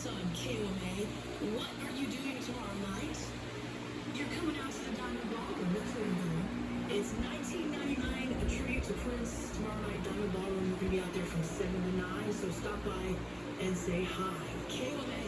son, KOA. What are you doing tomorrow night? You're coming out to the Diamond Ballroom. That's where you're going. It's 1999, a tribute to Prince. Tomorrow night, Diamond Ballroom. We're going to be out there from 7 to 9, so stop by and say hi. KOA.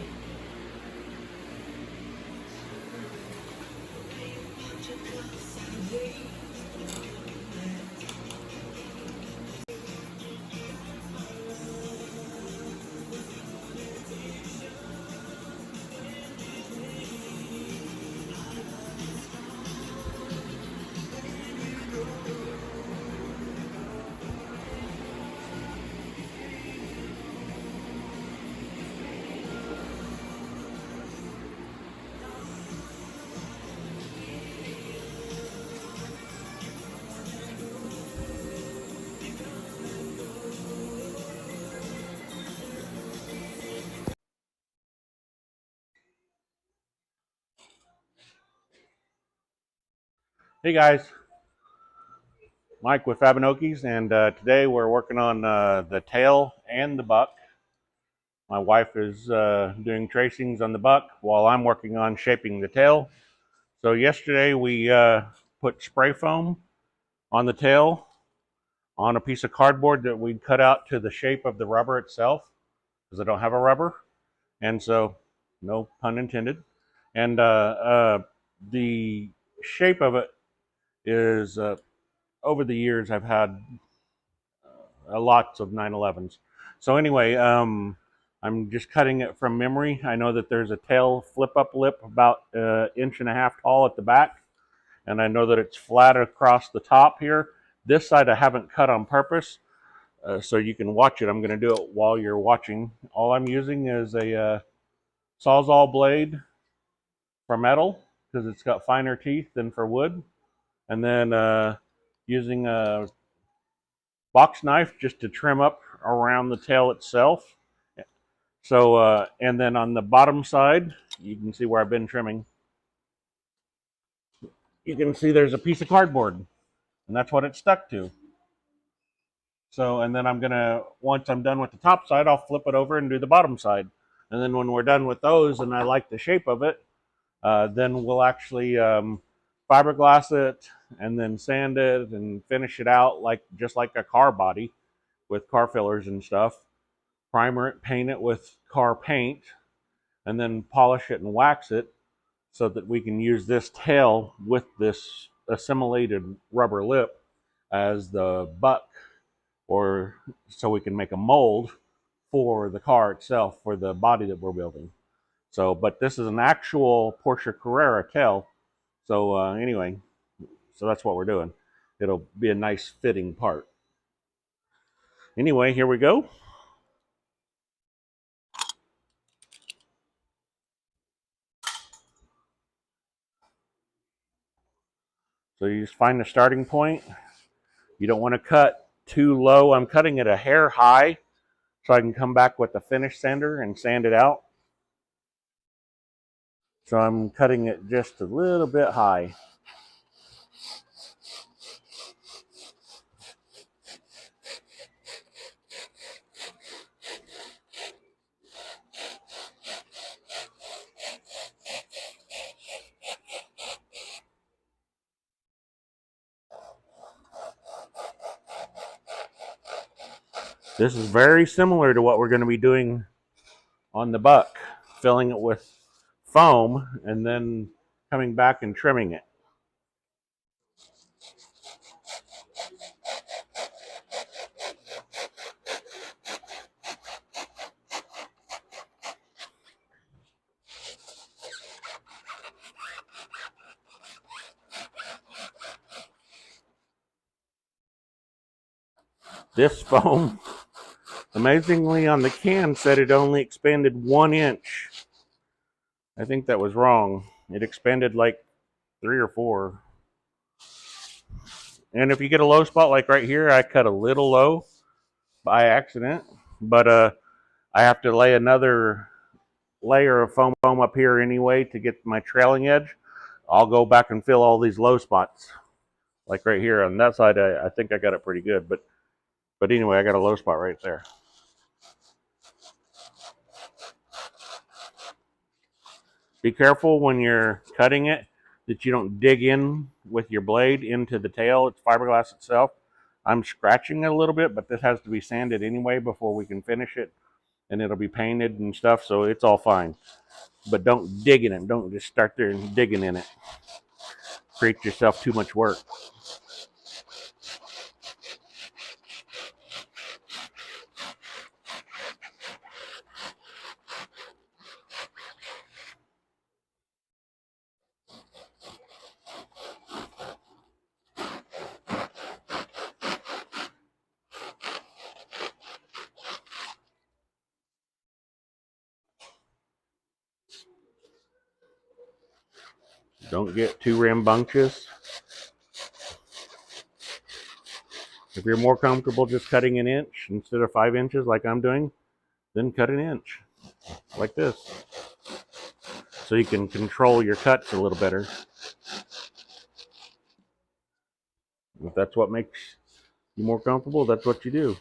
Hey guys, Mike with Fab'n, and today we're working on the tail and the buck. My wife is doing tracings on the buck while I'm working on shaping the tail. So yesterday we put spray foam on the tail on a piece of cardboard that we'd cut out to the shape of the rubber itself, because I don't have a rubber, and so no pun intended. And the shape of it is over the years I've had lots of 911s. So anyway, I'm just cutting it from memory. I know that there's a tail flip up lip about an inch and a half tall at the back, and I know that it's flat across the top here. This side I haven't cut on purpose, so you can watch it. I'm going to do it while you're watching. All I'm using is a Sawzall blade for metal, because it's got finer teeth than for wood, and then using a box knife just to trim up around the tail itself. So, and then on the bottom side, you can see where I've been trimming. You can see there's a piece of cardboard, and that's what it's stuck to. So, and then I'm gonna, once I'm done with the top side, I'll flip it over and do the bottom side. And then when we're done with those, and I like the shape of it, then we'll actually fiberglass it and then sand it and finish it out like just like a car body with car fillers and stuff. Primer it, paint it with car paint, and then polish it and wax it so that we can use this tail with this assimilated rubber lip as the buck, or so we can make a mold for the car itself, for the body that we're building. So, but this is an actual Porsche Carrera tail. So anyway, so that's what we're doing. It'll be a nice fitting part. Anyway, here we go. So you just find the starting point. You don't want to cut too low. I'm cutting it a hair high so I can come back with the finish sander and sand it out. So I'm cutting it just a little bit high. This is very similar to what we're going to be doing on the buck, filling it with foam and then coming back and trimming it. This foam, amazingly on the can, said it only expanded 1 inch. I think that was wrong. It expanded like 3 or 4. And if you get a low spot like right here, I cut a little low by accident, but I have to lay another layer of foam up here anyway to get my trailing edge. I'll go back and fill all these low spots, like right here on that side. I think I got it pretty good, but anyway, I got a low spot right there. Be careful when you're cutting it that you don't dig in with your blade into the tail. It's fiberglass itself. I'm scratching it a little bit, but this has to be sanded anyway before we can finish it, and it'll be painted and stuff, so it's all fine. But don't dig in it. Don't just start there and digging in it. Create yourself too much work. Don't get too rambunctious. If you're more comfortable just cutting an inch instead of 5 inches like I'm doing, then cut an inch like this so you can control your cuts a little better. If that's what makes you more comfortable, that's what you do.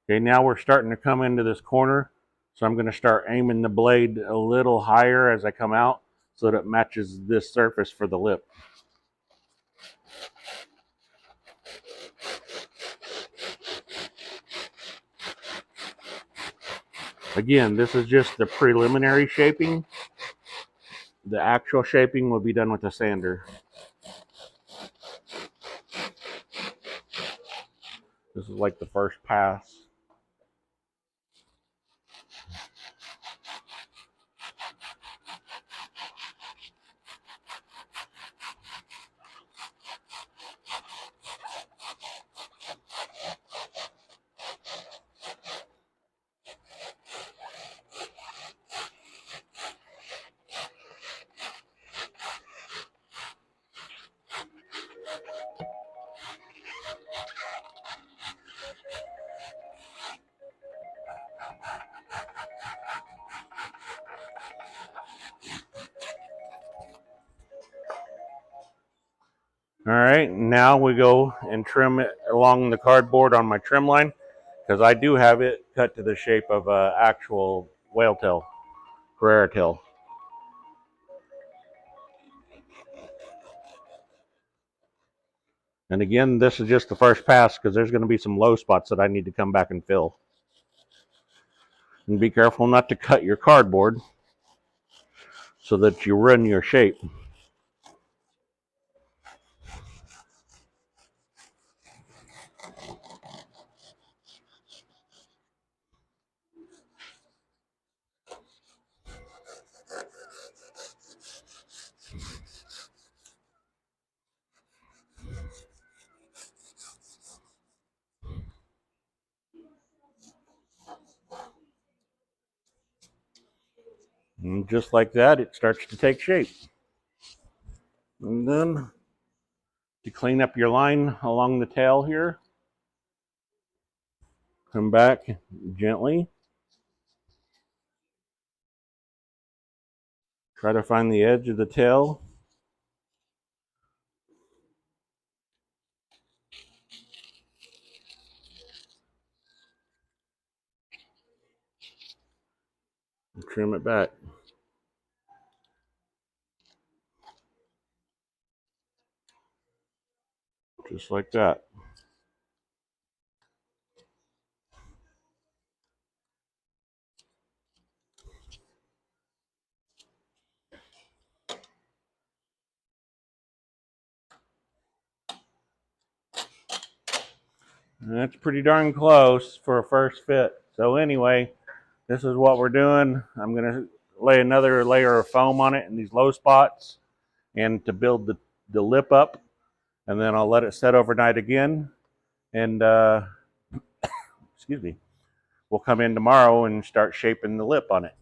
Okay, now we're starting to come into this corner, so I'm going to start aiming the blade a little higher as I come out so that it matches this surface for the lip. Again, this is just the preliminary shaping. The actual shaping will be done with a sander. This is like the first pass. All right, now we go and trim it along the cardboard on my trim line because I do have it cut to the shape of an actual whale tail, Carrera tail. And again, this is just the first pass because there's going to be some low spots that I need to come back and fill. And be careful not to cut your cardboard so that you ruin your shape. And just like that, it starts to take shape. And then to clean up your line along the tail here, come back gently. Try to find the edge of the tail. And trim it back. Just like that. And that's pretty darn close for a first fit. So anyway, this is what we're doing. I'm going to lay another layer of foam on it in these low spots and to build the lip up. And then I'll let it set overnight again. And, excuse me, we'll come in tomorrow and start shaping the lip on it.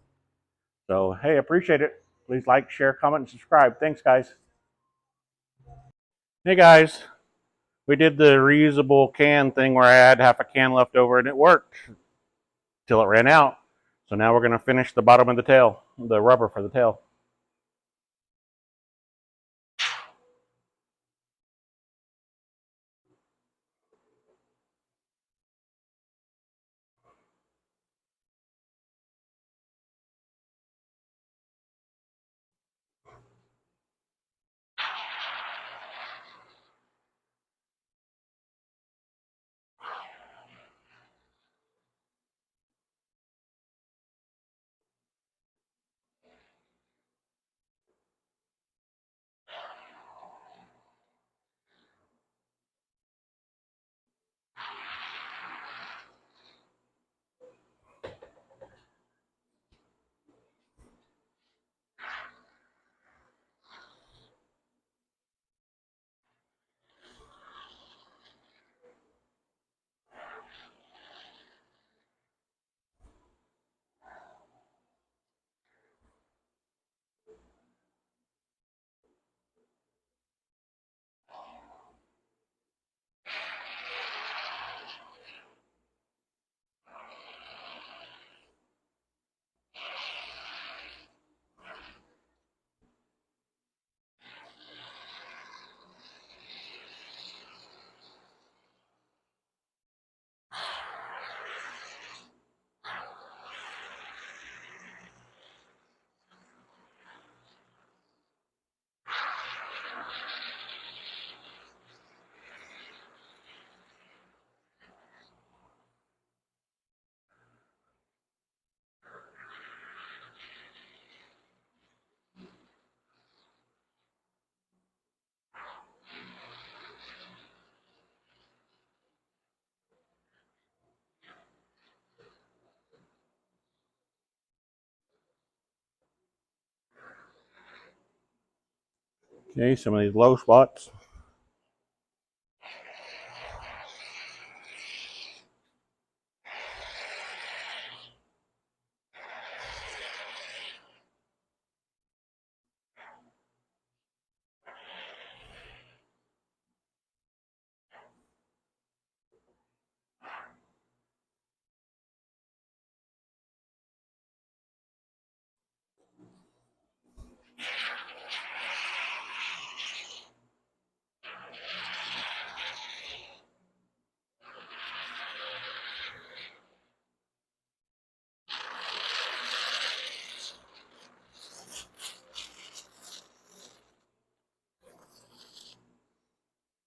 So, hey, appreciate it. Please like, share, comment, and subscribe. Thanks, guys. Hey, guys. We did the reusable can thing where I had half a can left over and it worked till it ran out. So now we're going to finish the bottom of the tail, the rubber for the tail. Okay, some of these low spots.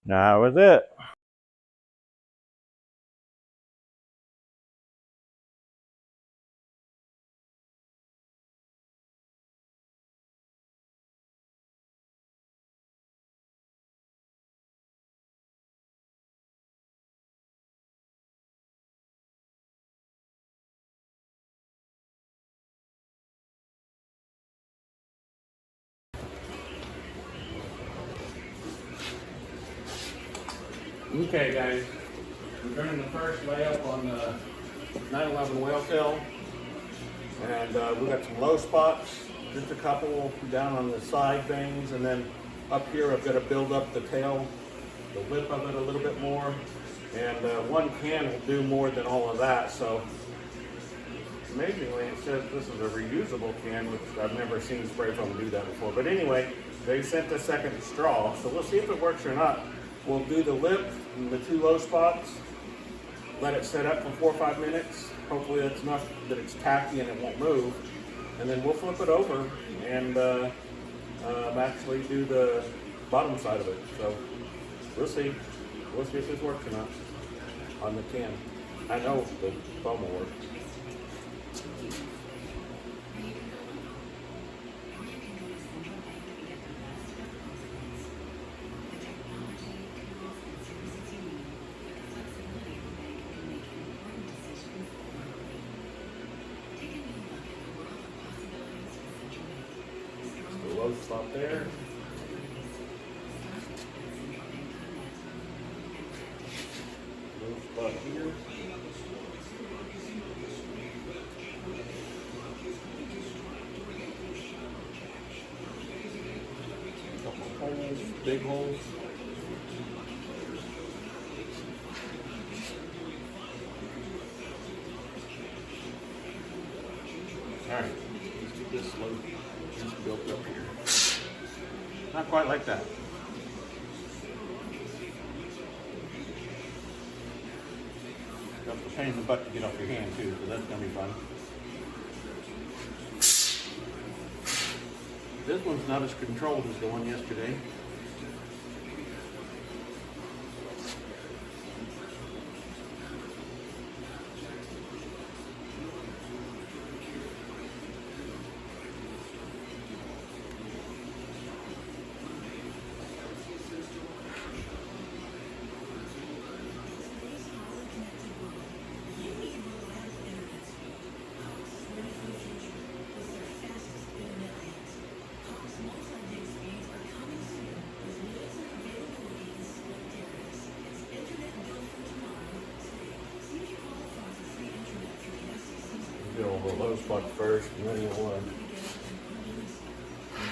That was it. Okay, guys, we're doing the first layup on the 911 whale tail, and we got some low spots, just a couple down on the side things, and then up here I've got to build up the tail, the lip of it a little bit more, and one can will do more than all of that. So amazingly, it says this is a reusable can, which I've never seen spray foam do that before. But anyway, they sent a second straw, so we'll see if it works or not. We'll do the lip and the two low spots, let it set up for 4 or 5 minutes. Hopefully that's enough that it's tacky and it won't move. And then we'll flip it over and actually do the bottom side of it. So we'll see. We'll see if this works or not on the can. I know the foam will work. Low spot there. Low spot here. Couple holes, big holes. All right, let's get this low just built up here. Not quite like that. Got the pain in the butt to get off your hand too, so that's gonna be fun. This one's not as controlled as the one yesterday. Do all the low spot first, and then you'll come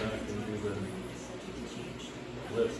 back and do the lip.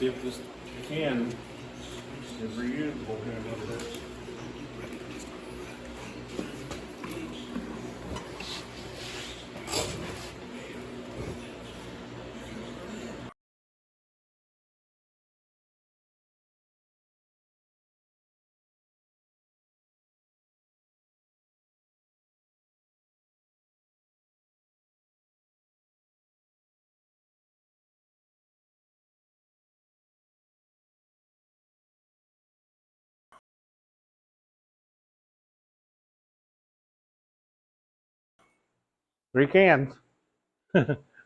See if this can is reusable here a little bit. 3 cans.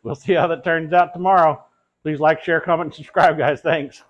We'll see how that turns out tomorrow. Please like, share, comment, and subscribe, guys. Thanks.